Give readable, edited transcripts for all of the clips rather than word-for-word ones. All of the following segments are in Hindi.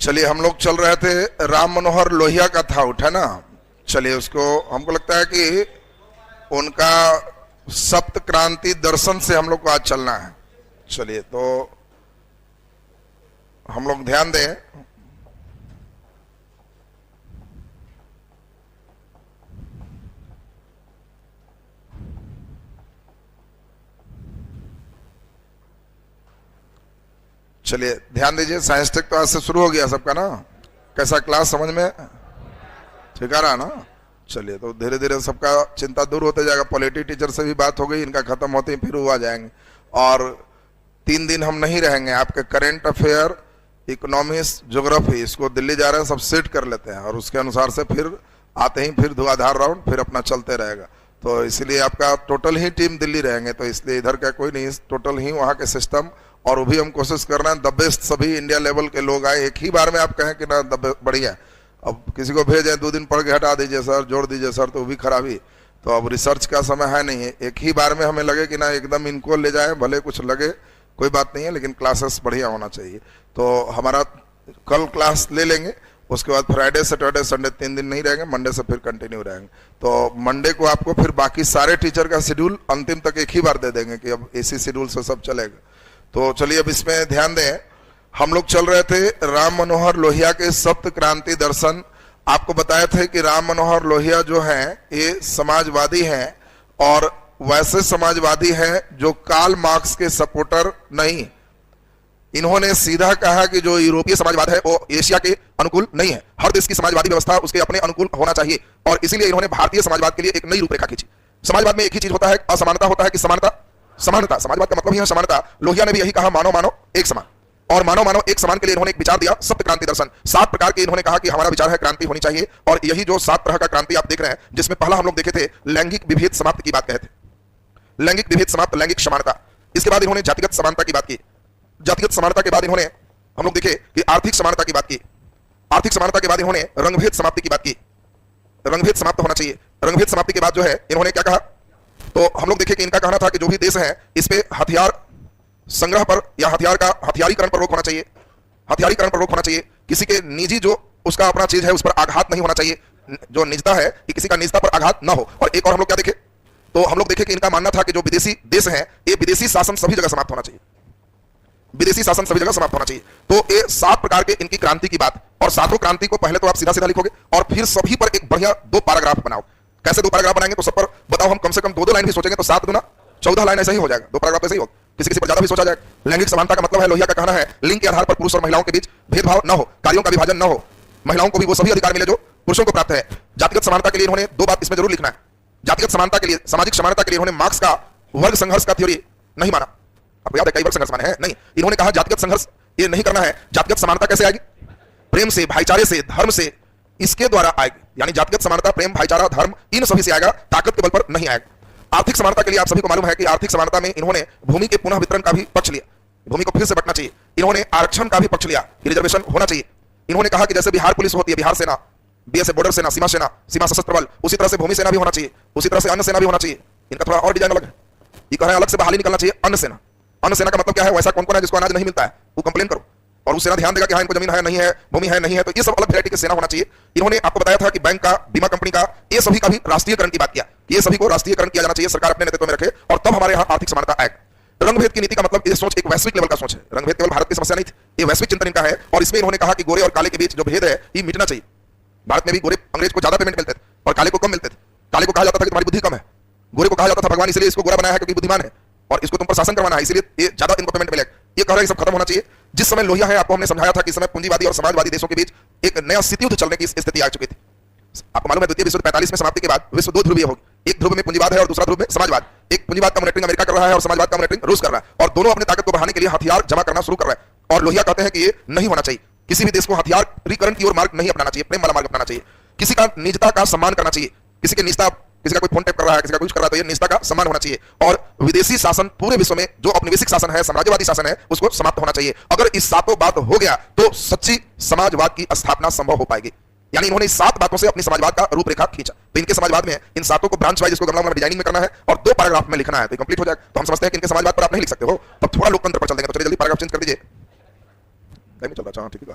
चलिए, हम लोग चल रहे थे, राम मनोहर लोहिया का था उठा ना। चलिए, उसको हमको लगता है कि उनका सप्त क्रांति दर्शन से हम लोग को आज चलना है। चलिए, तो हम लोग ध्यान दें। चलिए ध्यान दीजिए। साइंस टेक तो आज से शुरू हो गया सबका ना। कैसा क्लास, समझ में ठीक आ रहा ना? चलिए, तो धीरे धीरे सबका चिंता दूर होते जाएगा। पॉलिटी टीचर से भी बात हो गई, इनका खत्म होते ही फिर वो आ जाएंगे। और 3 दिन हम नहीं रहेंगे। आपके करंट अफेयर, इकोनॉमिक्स, ज्योग्राफी, इसको दिल्ली जा रहे हैं, सब सेट कर लेते हैं और उसके अनुसार से फिर आते ही फिर धुआंधार राउंड फिर अपना चलते रहेगा। तो इसलिए आपका टोटल ही टीम दिल्ली रहेंगे, तो इसलिए इधर का कोई नहीं, टोटल ही वहाँ के सिस्टम। और वो भी हम कोशिश कर रहे हैं द बेस्ट, सभी इंडिया लेवल के लोग आए। एक ही बार में आप कहें कि ना बढ़िया, अब किसी को भेजें 2 दिन पढ़ के हटा दीजिए सर, जोड़ दीजिए सर, तो वो भी खराबी। तो अब रिसर्च का समय है नहीं है, एक ही बार में हमें लगे कि ना एकदम इनको ले जाए, भले कुछ लगे कोई बात नहीं है, लेकिन क्लासेस बढ़िया होना चाहिए। तो हमारा कल क्लास ले लेंगे, उसके बाद फ्राइडे, सैटरडे, संडे 3 दिन नहीं रहेंगे, मंडे से फिर कंटिन्यू रहेंगे। तो मंडे को आपको फिर बाकी सारे टीचर का शेड्यूल अंतिम तक एक ही बार दे देंगे कि अब इसी शेड्यूल से सब चलेगा। तो चलिए, अब इसमें ध्यान दें। हम लोग चल रहे थे राम मनोहर लोहिया के सप्त क्रांति दर्शन। आपको बताए थे कि राम मनोहर लोहिया जो हैं ये समाजवादी हैं, और वैसे समाजवादी हैं जो कार्ल मार्क्स के सपोर्टर नहीं। इन्होंने सीधा कहा कि जो यूरोपीय समाजवाद है वो एशिया के अनुकूल नहीं है। हर देश की समाजवादी व्यवस्था उसके अपने अनुकूल होना चाहिए, और इसीलिए इन्होंने भारतीय समाजवाद के लिए एक नई रूपरेखा खींची। समाजवाद में एक ही चीज होता है, असमानता होता है कि समानता? समानता। समाजवाद का मतलब ही है समानता। लोहिया ने भी यही कहा, मानव मानव एक समान। और मानव मानव एक समान के लिए इन्होंने एक विचार दिया, सप्त क्रांति दर्शन। 7 प्रकार के इन्होंने कहा कि हमारा विचार है क्रांति होनी चाहिए। और यही जो 7 तरह का क्रांति आप देख रहे हैं, जिसमें पहला हम लोग देखे थे लैंगिक विभेद समाप्त की बात कहे थे, लैंगिक विभेद समाप्त, लैंगिक समानता। इसके बाद इन्होंने जातिगत समानता की बात की। जातिगत समानता के बाद इन्होंने हम लोग देखे कि आर्थिक समानता की बात की। आर्थिक समानता के बाद इन्होंने रंगभेद समाप्ति की बात की, रंगभेद समाप्त होना चाहिए। रंगभेद समाप्ति के बाद जो है इन्होंने क्या कहा, तो हम लोग देखे कि इनका कहना था कि जो भी देश है इस पे हथियार संग्रह पर या हथियारीकरण पर रोक होना चाहिए। हथियारीकरण पर रोक होना चाहिए। किसी के निजी जो उसका अपना चीज है उस पर आघात नहीं होना चाहिए। जो निजता है कि किसी का निजता पर आघात ना हो। और एक और हम लोग क्या देखे, तो हम लोग देखे कि इनका मानना था कि जो विदेशी देश है ये विदेशी शासन सभी जगह समाप्त होना चाहिए। विदेशी शासन सभी जगह समाप्त होना चाहिए। तो ये 7 प्रकार के इनकी क्रांति की बात। और 7 क्रांति को पहले तो आप सीधा सीधा लिखोगे और फिर सभी पर एक बढ़िया 2 पैराग्राफ बनाओ। कैसे 2 पैराग्राफ बनाएंगे, तो सब पर बताओ। हम कम से कम 2 लाइन भी सोचेंगे तो 7 गुना 14 लाइन ऐसे ही हो जाएगा। 2 पैराग्राफ ऐसे ही हो, किसी किसी पर ज्यादा भी सोचा जाएगा। लैंगिक समानता का मतलब है, लोहिया का कहना है, लिंग के आधार पर पुरुष और महिलाओं के बीच भेदभाव न हो, कार्यों का विभाजन न हो, महिलाओं को भी वो सभी अधिकार मिले जो पुरुषों को प्राप्त है। जातिगत समानता के लिए इन्होंने 2 बात इसमें जरूर लिखना है। जातिगत समानता के लिए, सामाजिक समानता के लिए इन्होंने मार्क्स का वर्ग संघर्ष का थ्योरी नहीं माना। आपको याद है कई वर्ग संघर्ष माने हैं? नहीं। इन्होंने कहा जातिगत संघर्ष ये नहीं करना है। जातिगत समानता कैसे आएगी? प्रेम से, भाईचारे से, धर्म से, इसके द्वारा आएगी। यानी जातिगत समानता प्रेम, भाईचारा, धर्म, इन सभी से आएगा, ताकत के बल पर नहीं आएगा। आर्थिक समानता के लिए आप सभी को मालूम है कि आर्थिक समानता में इन्होंने भूमि के पुनः वितरण का भी पक्ष लिया। भूमि को फिर से बंटना चाहिए। इन्होंने आरक्षण का भी पक्ष लिया कि रिजर्वेशन होना चाहिए। इन्होंने कहा कि जैसे बिहार पुलिस होती है, बिहार सेना, बीएसएफ बॉर्डर सेना, सीमा सेना, सीमा सशस्त्र बल, उसी तरह से भूमि सेना भी होना चाहिए, उसी तरह से अन्न सेना भी होना चाहिए। इनका थोड़ा और डिजाइन अलग है। ये कह रहे हैं अलग से बहाली निकलना चाहिए अन्न सेना। अन्न सेना का मतलब क्या है? वैसा कौन कौन है जिसको अनाज नहीं मिलता है वो कंप्लेन करो, और उस सेना ध्यान देगा कि हाँ इनको जमीन है नहीं है, भूमि है नहीं है, तो ये सब अलग वैरायटी की सेना होना चाहिए। इन्होंने आपको बताया था कि बैंक का, बीमा कंपनी का, ये सभी का भी राष्ट्रीयकरण की बात किया। ये सभी को राष्ट्रीयकरण किया जाना चाहिए, सरकार अपने नेतृत्व में रखे, और तब हमारे यहाँ आर्थिक समानता आएगा। रंगभेद की नीति का मतलब ये सोच एक वैश्विक लेवल का सोच है। रंगभेद केवल भारत की समस्या नहीं थी, ये वैश्विक चिंतन इनका है। और इसमें इन्होंने कहा कि गोरे और काले के बीच जो भेद है ये मिटना चाहिए। भारत में भी गोरे अंग्रेज को ज्यादा पेमेंट मिलते थे और काले को कम मिलते थे। काले को कहा जाता था कि तुम्हारी बुद्धि कम है, गोरे को कहा जाता था भगवान इसलिए इसको गोरा बनाया है क्योंकि बुद्धिमान है और इसको तुम पर शासन करवाना है, इसलिए ये ज्यादा इनको पेमेंट मिलेगा। ये कह रहे हैं सब खत्म होना चाहिए। जिस समय लोहिया है, आपको हमने समझाया था कि इस समय पूंजीवादी और समाजवादी देशों के बीच एक नया स्थिति युद्ध चलने की स्थिति आ चुकी थी। आपको मालूम है द्वितीय विश्व 45 में समाप्ति के बाद विश्व 2 ध्रुवीय होगी। एक ध्रुव में पूंजीवाद है और दूसरा ध्रुव में समाजवाद। एक पूंजीवाद का मॉनिटरिंग अमेरिका कर रहा है और समाजवाद का मॉनिटरिंग रूस कर रहा है, और दोनों अपनी ताकत को बढ़ाने के लिए हथियार जमा करना शुरू कर रहे हैं। और लोहिया कहते हैं कि ये नहीं होना चाहिए। किसी भी देश को हथियारीकरण की ओर मार्ग नहीं अपनाना चाहिए, प्रेम वाला मार्ग अपनाना चाहिए। किसी का निजता का सम्मान करना चाहिए। किसी के निजता, किसी का कोई फोन टैप कर रहा है, किसी का कुछ कर रहा है, तो ये निजता का सम्मान होना चाहिए। और विदेशी शासन पूरे विश्व में जो औपनिवेशिक शासन है, साम्राज्यवादी शासन है, उसको समाप्त होना चाहिए। अगर इस 7 बात हो गया तो सच्ची समाजवाद की स्थापना संभव हो पाएगी। यानी इन्होंने इस 7 बातों से अपनी समाजवाद का रूपरेखा खींचा। तो इनके समाजवाद में इन 7 को ब्रांच वाइज इसको गमला में डिजाइनिंग में करना है और 2 पैराग्राफ में लिखना है, तो कंप्लीट हो जाएगा। तो हम समझते हैं कि इनके समाजवाद पर आप नहीं लिख सकते हो, तब थोड़ा लोकतंत्र पर चल देंगे। तो चलिए जल्दी पैराग्राफ चेंज कर दीजिए। ठीक है,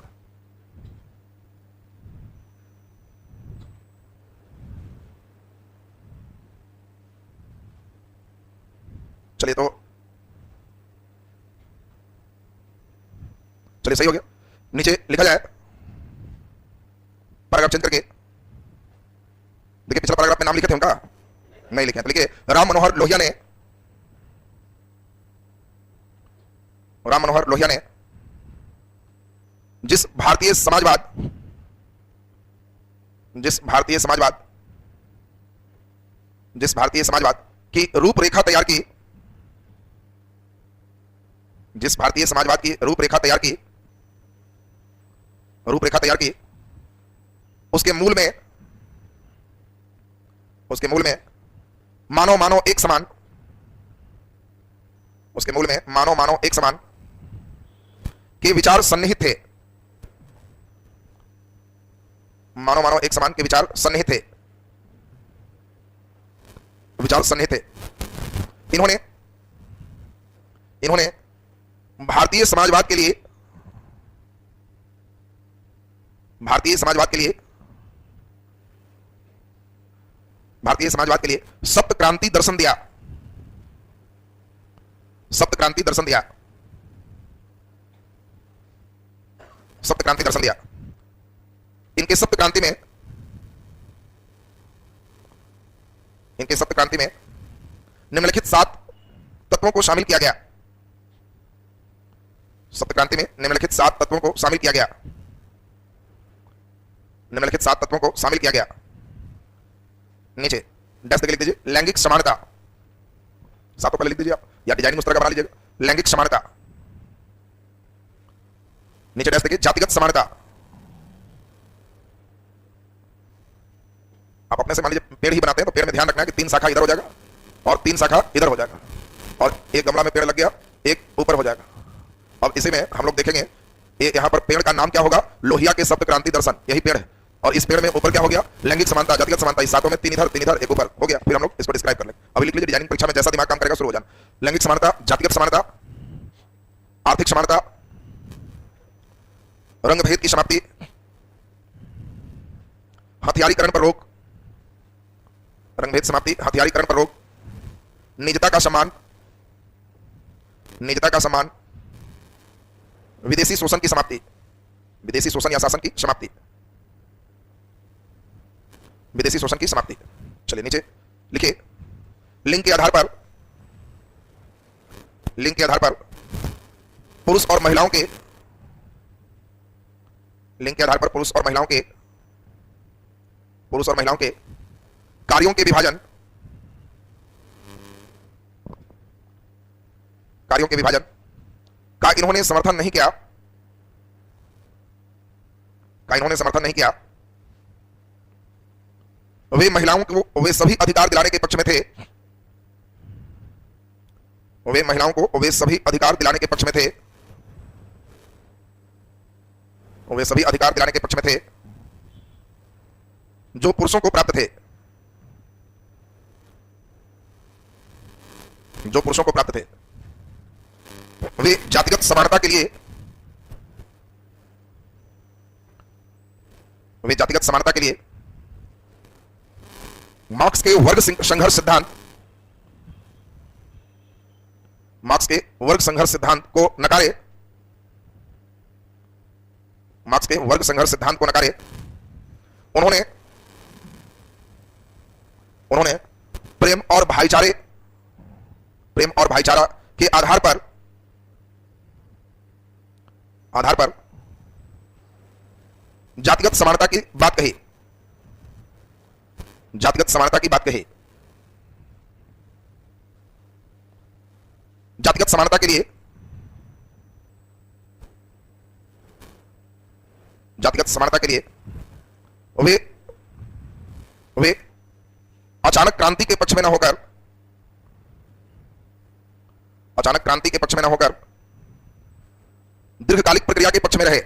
चलिए तो चलिए सही हो गया। नीचे लिखा जाए पैराग्राफ चेंज करके, देखिए पिछला पैराग्राफ में नाम लिखे थे उनका, नहीं लिखे, तो लिखिए राम मनोहर लोहिया ने जिस भारतीय समाजवाद की रूपरेखा तैयार की, उसके मूल में मानव एक समान के विचार सन्निहित थे। मानव एक समान के विचार सन्निहित थे। इन्होंने भारतीय समाजवाद के लिए सप्त क्रांति दर्शन दिया। इनके सप्त क्रांति में निम्नलिखित 7 तत्वों को शामिल किया गया। नीचे डैश देके लिख दीजिए लैंगिक समानता, 7 को पहले लिख दीजिए आप, या डिजाइन उस तरह का बना लीजिएगा, लैंगिक समानता। नीचे डैश देखिए जातिगत समानता। आप अपने से मान लीजिए पेड़ ही बनाते हैं तो पेड़ में ध्यान रखना है कि 3 शाखा इधर हो जाएगा और 3 शाखा इधर हो जाएगा, और एक गमला में पेड़ लग गया, एक ऊपर हो जाएगा। अब इसी में हम लोग देखेंगे यहाँ पर पेड़ का नाम क्या होगा, लोहिया के सप्त क्रांति दर्शन, यही पेड़ है। और इस पेड़ में ऊपर क्या हो गया, लैंगिक समानता, जातिगत समानता, इस 7 में 3 इधर एक ऊपर हो गया। फिर हम लोग इसको डिस्क्राइब कर लेंगे। अभी लिख लीजिए, डिजाइनिंग परीक्षा में जैसा दिमाग काम करेगा शुरू हो जाना। लैंगिक समानता, जातिगत समानता, आर्थिक समानता, रंग भेद की समाप्ति, हथियारीकरण पर रोक, निजता का सम्मान, विदेशी शोषण या शासन की समाप्ति। चलिए नीचे लिखिए लिंग के आधार पर पुरुष और महिलाओं के कार्यों के विभाजन का इन्होंने समर्थन नहीं किया। वे महिलाओं को वे सभी अधिकार दिलाने के पक्ष में थे। जो पुरुषों को प्राप्त थे। वे जातिगत समानता के लिए मार्क्स के वर्ग संघर्ष सिद्धांत को नकारे। उन्होंने प्रेम और भाईचारा के आधार पर जातिगत समानता की बात कही। जातिगत समानता के लिए वे अचानक क्रांति के पक्ष में न होकर दीर्घकालिक प्रक्रिया के पक्ष में रहे।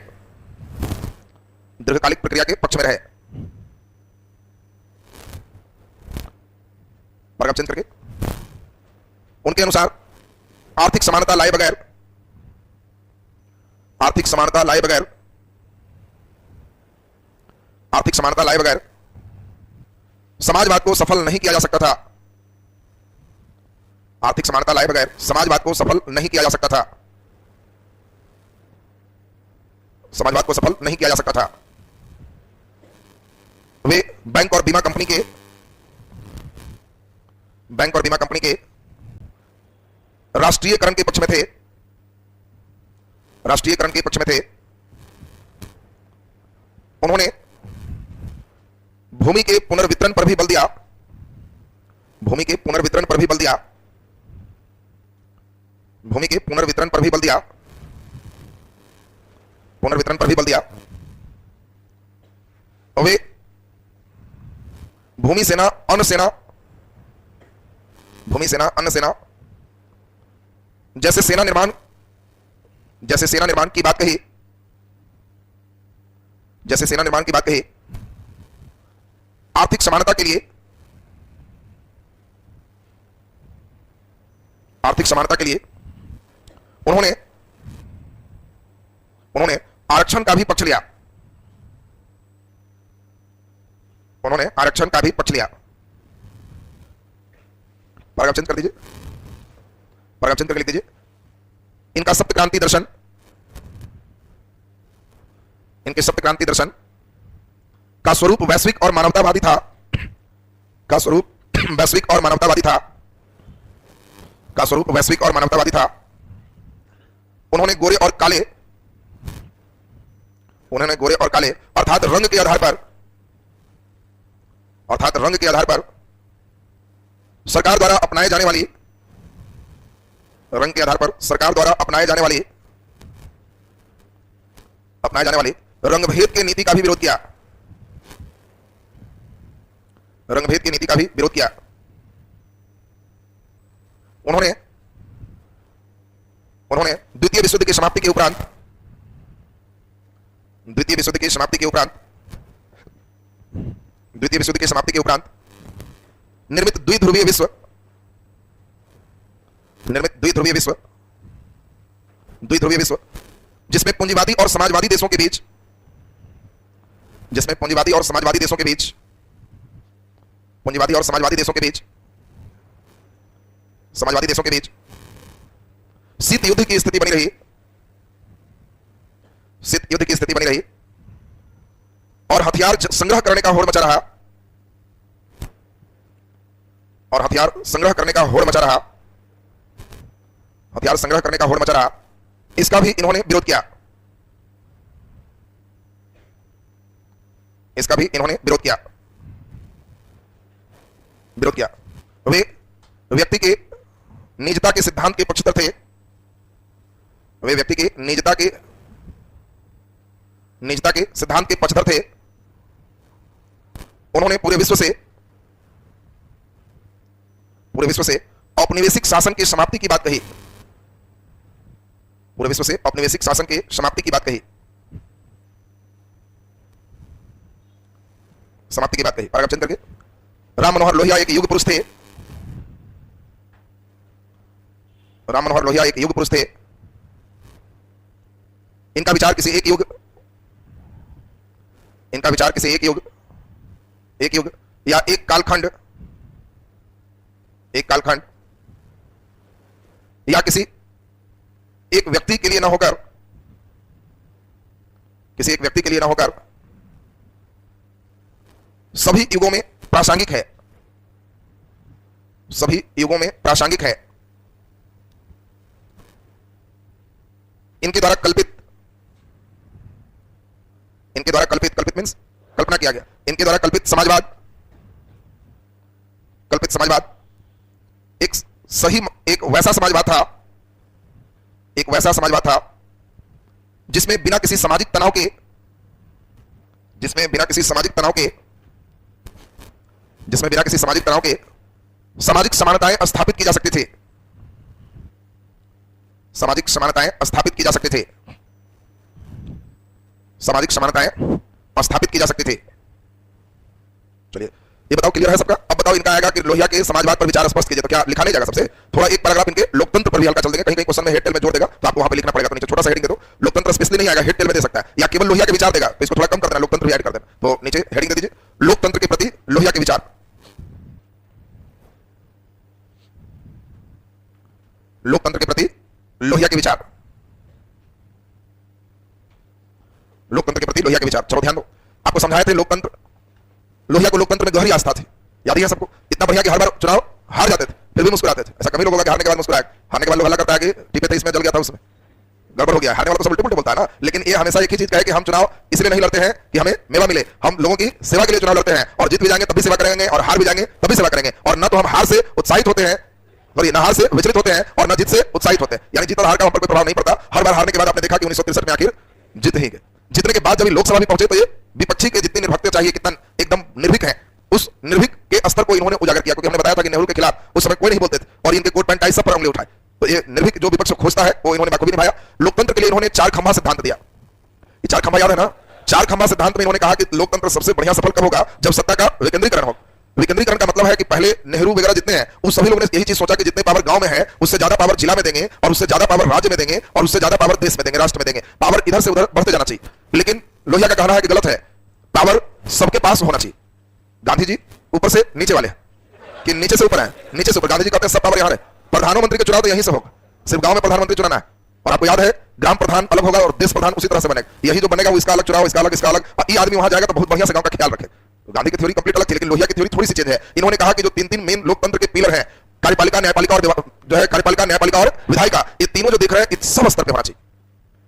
पैराग्राफ चेंज करके उनके अनुसार आर्थिक समानता लाए बगैर समाजवाद को सफल नहीं किया जा सकता था। आर्थिक समानता लाए बगैर समाजवाद को सफल नहीं किया जा सकता था। समाजवाद को सफल नहीं किया जा सकता था। वे बैंक और बीमा कंपनी के राष्ट्रीयकरण के पक्ष में थे। राष्ट्रीयकरण के पक्ष में थे। उन्होंने भूमि के पुनर्वितरण पर भी बल दिया। भूमि के पुनर्वितरण पर भी बल दिया। भूमि के पुनर्वितरण पर भी बल दिया। पुनर्वितरण पर भी बल दिया। और वे भूमि सेना, अन्न सेना, भूमि सेना, अन्न सेना जैसे सेना निर्माण की बात कही, जैसे सेना निर्माण की बात कही, आर्थिक समानता के लिए, आर्थिक समानता के लिए उन्होंने आरक्षण का भी पक्ष लिया। उन्होंने आरक्षण का भी पक्ष लिया। पैराग्राफ चेंज कर दीजिए, पैराग्राफ चेंज करके लिख दीजिए। इनका सप्त क्रांति दर्शन, इनके सप्त क्रांति दर्शन का स्वरूप वैश्विक और मानवतावादी था। का स्वरूप वैश्विक और मानवतावादी था। का स्वरूप वैश्विक और मानवतावादी था। उन्होंने गोरे और काले, उन्होंने गोरे और काले अर्थात रंग के आधार पर, अर्थात रंग के आधार पर सरकार द्वारा अपनाए जाने वाली, रंग के आधार पर सरकार द्वारा अपनाए जाने वाली रंगभेद की नीति का भी विरोध किया। रंगभेद की नीति का भी विरोध किया। उन्होंने द्वितीय विश्व युद्ध की समाप्ति के उपरांत, द्वितीय विश्व युद्ध की समाप्ति के उपरांत, द्वितीय विश्व युद्ध की समाप्ति के उपरांत निर्मित द्विध्रुवीय विश्व, निर्मित द्विध्रुवीय विश्व, द्विध्रुवीय विश्व जिसमें पूंजीवादी और समाजवादी देशों के बीच, जिसमें पूंजीवादी और समाजवादी देशों के बीच, पूंजीवादी और समाजवादी देशों के बीच, समाजवादी देशों के बीच शीत युद्ध की स्थिति बनी रही, शीत युद्ध की स्थिति बनी रही और हथियार संग्रह करने का होड़ मचा रहा, और हथियार संग्रह करने का होड़ मचा रहा, हथियार संग्रह करने का होड़ मचा रहा। इसका भी इन्होंने विरोध किया। इसका भी इन्होंने विरोध किया, विरोध किया। वे व्यक्ति के निजता के सिद्धांत के पक्षधर थे। वे व्यक्ति के निजता के सिद्धांत के पक्षधर थे। उन्होंने पूरे विश्व से औपनिवेशिक शासन की समाप्ति की बात कही। पूरे विश्व से औपनिवेशिक शासन की समाप्ति की बात कही, समाप्ति की बात कही। पैराग्राफ चेंज करके, राम मनोहर लोहिया एक युग पुरुष थे। राम मनोहर लोहिया एक युग पुरुष थे। इनका विचार किसी एक युग, इनका विचार किसी एक युग, एक युग या एक कालखंड, एक कालखंड या किसी एक व्यक्ति के लिए न होकर, किसी एक व्यक्ति के लिए न होकर सभी युगों में प्रासंगिक है, सभी युगों में प्रासंगिक है। इनके द्वारा कल्पित, इनके द्वारा कल्पित, कल्पित मींस कल्पना किया गया, इनके द्वारा कल्पित समाजवाद, कल्पित समाजवाद एक सही, एक वैसा समाजवाद था, एक वैसा समाजवाद था जिसमें बिना किसी सामाजिक तनाव के, जिसमें बिना किसी सामाजिक तनाव के, जिसमें बिना किसी सामाजिक तनाव के सामाजिक समानताएं स्थापित की जा सकती थी, सामाजिक समानताएं स्थापित की जा सकती थी, सामाजिक समानताएं स्थापित की जा सकती थी। चलिए ये बताओ, क्लियर है सबका? अब बताओ इनका आएगा कि लोहिया के समाजवाद पर विचार स्पष्ट कीजिए, तो क्या लिखा नहीं जाएगा? सबसे थोड़ा एक पैराग्राफ इनके लोकतंत्र पर भी हल्का चल देंगे, कहीं कहीं क्वेश्चन में हेड टेल में जोड़ देगा तो आपको वहां पे लिखना पड़ेगा, तो नीचे छोटा सा हेडिंग दे दो। लोकतंत्र स्पेशली नहीं आएगा, हेड टेल में दे सकता है, या केवल लोहिया के विचार देगा तो इसको थोड़ा कम कर देना, लोकतंत्र भी ऐड कर देना। तो नीचे हेडिंग दे दीजिए, लोकतंत्र के प्रति लोहिया के विचार। लोकतंत्र के प्रति लोहिया के विचार, लोकतंत्र के प्रति लोहिया के विचार। चलो ध्यान दो, आपको समझाए थे लोकतंत्र, लोहिया को लोकतंत्र में गहरी आस्था थी, याद ही है सबको। इतना बढ़िया कि हर बार चुनाव हार जाते थे फिर भी मुस्कुराते थे। ऐसा कभी लोग होगा कि हारने के बाद मुस्कुराए, हारने के बाद लोग हल्ला करता है कि टीपे 23 में जल गया था, उसमें गड़बड़ हो गया। हारने वाला तो सब उल्टे पुल्टे बोलता है ना, लेकिन ये हमेशा एक ही चीज कहे कि हम चुनाव इसलिए नहीं लड़ते हैं कि हमें मेवा मिले, हम लोगों की सेवा के लिए चुनाव लड़ते हैं, और जीत भी जाएंगे तब भी सेवा करेंगे, और हार भी जाएंगे तब भी सेवा करेंगे। और न तो हम हार से उत्साहित होते हैं, और न हार से विचलित होते हैं, और न जीत से उत्साहित होते हैं। यानी जीत और हार का हम पर कोई प्रभाव नहीं पड़ता। हर बार हारने के बाद आपने देखा कि 1963 में आखिर जीत ही गए। जीतने के बाद जब लोकसभा भी पहुंचे तो ये विपक्षी के जितनी निर्भीकता चाहिए, कितना एकदम निर्भीक है, उस निर्भीक के स्तर को इन्होंने उजागर किया। क्योंकि हमने बताया था कि नेहरू के खिलाफ उस समय कोई नहीं बोलते थे, और इनके कोट पैंट टाई सब पर उंगली उठाए। तो ये निर्भीक जो विपक्ष खोजता है वो इन्होंने बखूबी निभाया। लोकतंत्र के लिए इन्होंने 4 खंभा सिद्धांत दिया। ये 4 खंभा याद है ना? 4 खंभा सिद्धांत में इन्होंने कहा कि लोकतंत्र सबसे बढ़िया सफल कब होगा, जब सत्ता का विकेंद्रीकरण हो। विकेंद्रीकरण का मतलब है कि पहले नेहरू वगैरह जितने हैं उस सभी लोगों ने यही चीज सोचा कि जितने पावर गांव में है उससे ज्यादा पावर जिला में देंगे, और उससे ज्यादा पावर राज्य में देंगे, और उससे ज्यादा पावर देश में देंगे, राष्ट्र में देंगे। पावर इधर से उधर बढ़ते जाना चाहिए। लेकिन लोहिया का कहना है कि गलत है, पावर सबके पास होना चाहिए। गांधी जी ऊपर से नीचे वाले कि नीचे से ऊपर है, नीचे से ऊपर। गांधी जी कहते हैं सब पावर यहां है। प्रधानमंत्री का चुनाव तो यहीं से होगा, सिर्फ गांव में प्रधानमंत्री चुनाना है। और आपको याद है ग्राम प्रधान अलग होगा और देश प्रधान उसी तरह से बनेगा। यही जो बनेगा वो इसका अलग चुनाव, इसका अलग, इसका अलग। ये आदमी वहां जाएगा तो बहुत बढ़िया से गांव का ख्याल रखे। तो गांधी की थ्योरी कंप्लीट अलग थी, लेकिन लोहिया की थ्योरी थोड़ी सी चेंज है। इन्होंने कहा कि जो 3 मेन लोकतंत्र के पिलर हैं, कार्यपालिका, न्यायपालिका और जो है कार्यपालिका, न्यायपालिका और विधायिका, ये तीनों जो दिख रहे हैं इस सब स्तर पर होना चाहिए।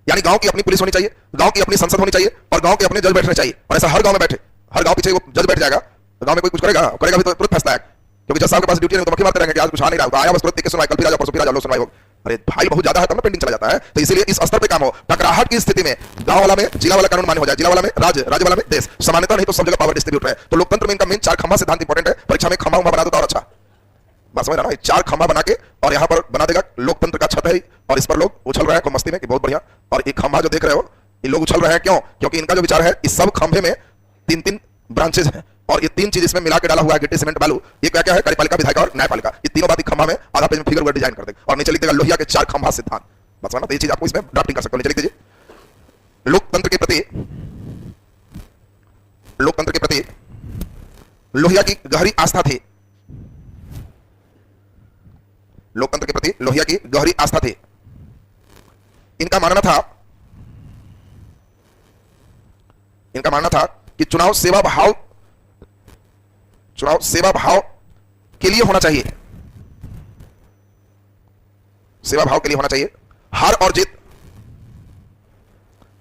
यानी गांव की अपनी पुलिस होनी चाहिए, गांव की अपनी संसद होनी चाहिए, और गांव के अपने जज बैठने चाहिए। और ऐसा हर गांव में बैठे, हर गांव पीछे वो जज बैठ जाएगा तो गांव में कोई कुछ करेगा भी तो तुरंत फंसता है। क्योंकि जज साहब के पास ड्यूटी नहीं तो मक्खी मारते रहेंगे कि आज कुछ आ नहीं रहा, आया बस तुरंत सुनवाई, कल फिर आ जाओ, परसों फिर आ जाओ, लो सुनवाई हो। अरे भाई बहुत ज्यादा है तब ना पेंडिंग चला जाता है। तो इसीलिए इस स्तर पे काम हो। टकराहट की स्थिति में गांव वाला में जिला वाला कानून मान्य हो जाए, जिला वाला में राज्य, राज्य वाला में देश, समानता नहीं तो सब जगह पावर डिस्ट्रीब्यूट है। तो लोकतंत्र में इनका मेन 4 खंभा सिद्धांत इंपॉर्टेंट है। परीक्षा में खंभा बना दो तो और अच्छा बात समझ रहा ना। 4 खंभा बना के और यहाँ पर बना देगा लोकतंत्र का छत है, और इस पर लोग उछल रहे हैं खूब मस्ती में कि बहुत बढ़िया। और एक खंभा जो देख रहे हो ये लोग उछल रहे हैं क्यों? क्योंकि इनका जो विचार है इस सब खंभे में 3-3 ब्रांचेज हैं, और ये 3 चीज इसमें मिला के डाला हुआ है, गिट्टी सीमेंट बालू। ये क्या क्या है? कार्यपालिका, विधायिका और न्यायपालिका। ये तीनों बात खंभा में आधा पेज में फिगर वर्ड डिजाइन कर देगा, और नीचे लिख देगा लोहिया के 4 खंभा सिद्धांत। बस ना, तो ये चीज आपको इसमें ड्राफ्टिंग कर सकते हो। नीचे लिख दीजिए लोकतंत्र के प्रति, लोकतंत्र के प्रति लोहिया की गहरी आस्था थी। लोकतंत्र के प्रति लोहिया की गहरी आस्था थी। इनका मानना था, इनका मानना था कि चुनाव सेवा भाव के लिए होना चाहिए, सेवा भाव के लिए होना चाहिए। हार और जीत,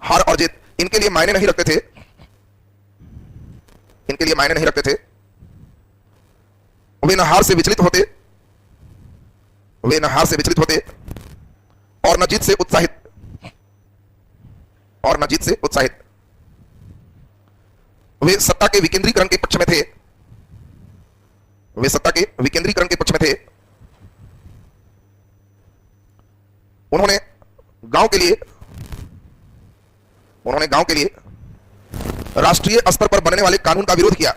हार और जीत इनके लिए मायने नहीं रखते थे, इनके लिए मायने नहीं रखते थे। वे न हार से विचलित होते, वे न हार से विचलित होते, और न जीत से उत्साहित, और न जीत से उत्साहित। वे सत्ता के विकेंद्रीकरण के पक्ष में थे, वे सत्ता के विकेंद्रीकरण के पक्ष में थे। उन्होंने गांव के लिए, उन्होंने गांव के लिए राष्ट्रीय स्तर पर बनने वाले कानून का विरोध किया,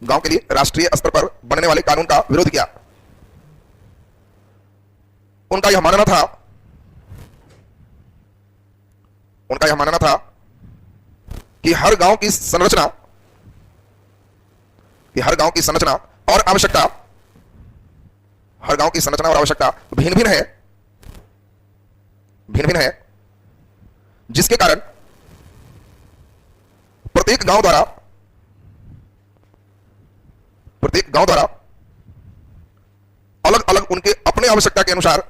गांव के लिए राष्ट्रीय स्तर पर बनने वाले कानून का विरोध किया। उनका यह मानना था, उनका यह मानना था कि हर गांव की संरचना, कि हर गांव की संरचना और आवश्यकता, हर गांव की संरचना और आवश्यकता भिन्न भिन्न है, भिन्न भिन्न है, जिसके कारण प्रत्येक गांव द्वारा, प्रत्येक गांव द्वारा अलग अलग उनके अपने आवश्यकता के अनुसार,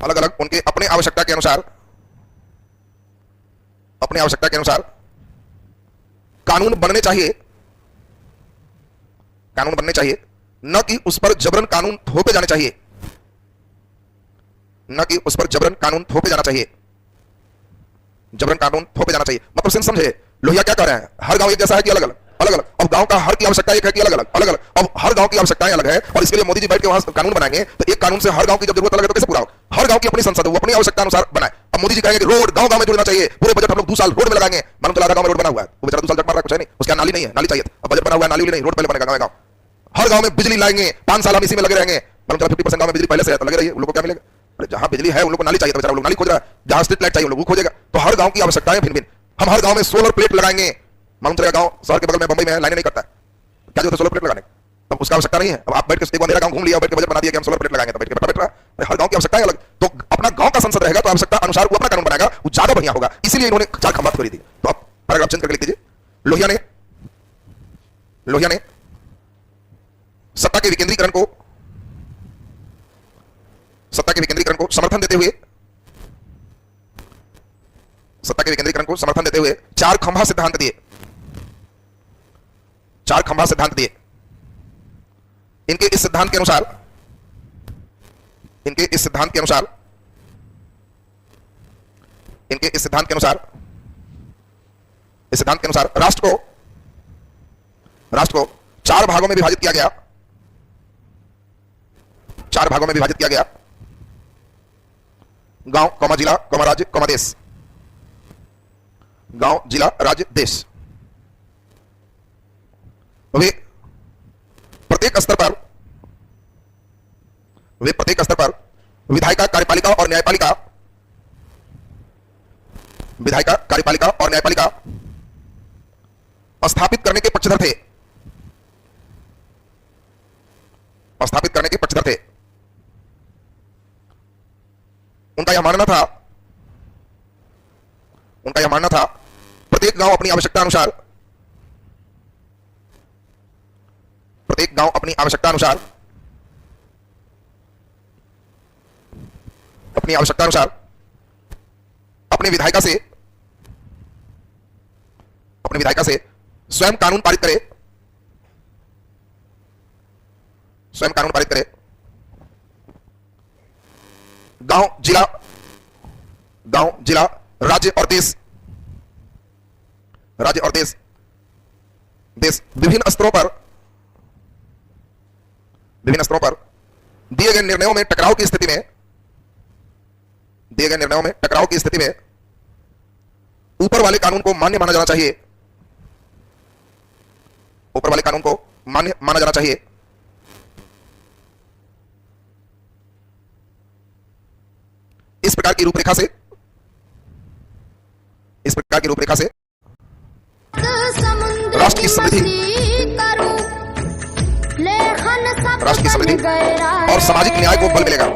अलग अलग उनके अपने आवश्यकता के अनुसार, अपने आवश्यकता के अनुसार कानून बनने चाहिए, कानून बनने चाहिए, न कि उस पर जबरन कानून थोपे जाने चाहिए, न कि उस पर जबरन कानून थोपे जाना चाहिए, जबरन कानून थोपे जाना चाहिए। मतलब सिंह समझे लोहिया क्या कह रहे हैं? हर गांव एक जैसा है कि अलग अलग, अलग अलग। अब गांव का हर की आवश्यकता एक है कि अलग अलग, अलग अलग। अब हर गांव की आवश्यकताएं अलग है, और इसके लिए मोदी जी बैठ के वहां कानून बनाएंगे तो एक कानून से हर गांव की जब जरूरत अलग है तो कैसे पूरा होगा? हर गांव की अपनी संसद, वो अपनी आवश्यकता अनुसार बनाए। अब मोदी जी कहेंगे कि रोड गांव गांव में जुड़ना चाहिए, पूरे बजट हम लोग 2 साल रोड में लगाएंगे, मालूम चला गांव में रोड बना हुआ है, वो बेचारा 2 साल जट मार रहा है, कुछ है नहीं, उसका नाली नहीं है, नाली चाहिए। अब बजट बना हुआ है, नाली नहीं, रोड पहले बनेगा गांव। हर गांव में बिजली लाएंगे, 5 साल हम इसी में लगे रहेंगे, मालूम चला 50% गांव में बिजली पहले से है तो लगे रहिए, उन लोगों को क्या मिलेगा? अरे जहां बिजली है उन लोगों को नाली चाहिए, तो बेचारा लोग नाली खोज रहा है, जहां स्ट्रीट लाइट चाहिए उन लोग वो खोजेगा। तो हर गांव की आवश्यकताएं भिन्न भिन्न। हम हर गांव में सोलर प्लेट लगाएंगे, मालूम चलेगा गांव शहर के बगल में बंबई में है, लाइनें नहीं करता है, क्या जरूरत है सोलर प्लेट लगाने? तो उसका आवश्यकता नहीं है। अब आप बैठ के एक बार मेरा गांव घूम लिया, बैठ के बजट बना दिया कि हम सोलर प्लेट लगाएंगे, तो बैठ के बैठ रहा है। हर गांव की आवश्यकता है अलग, तो अपना गांव का संसद रहेगा तो आवश्यकता अनुसार वो अपना कानून बनाएगा, वो ज्यादा बढ़िया होगा। इसीलिए इन्होंने 4 खंबात करी थी। तो आप पैराग्राफ चेंज करके लिख दीजिए, लोहिया ने सत्ता के विकेंद्रीकरण को समर्थन देते हुए 4 खंभा सिद्धांत दिए। इनके इस सिद्धांत के अनुसार राष्ट्र को 4 भागों में विभाजित किया गया। 4 भागों में विभाजित किया गया, गांव, जिला, राज्य, देश। गांव, जिला, राज्य, देश। वे प्रत्येक स्तर पर विधायिका, कार्यपालिका और न्यायपालिका स्थापित करने के पक्षधर थे। उनका यह मानना था प्रत्येक गांव अपनी आवश्यकता अनुसार अपने विधायिका से स्वयं कानून पारित करे। गांव, जिला, राज्य और देश विभिन्न स्तरों पर दिए गए निर्णयों में टकराव की स्थिति में ऊपर वाले कानून को मान्य माना जाना चाहिए। इस प्रकार की रूपरेखा से राष्ट्र की समृद्धि और सामाजिक न्याय को बल मिलेगा।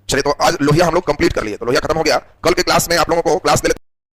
चलिए, तो आज लोहिया हम लोग कंप्लीट कर लिए, तो लोहिया खत्म हो गया। कल के क्लास में आप लोगों को क्लास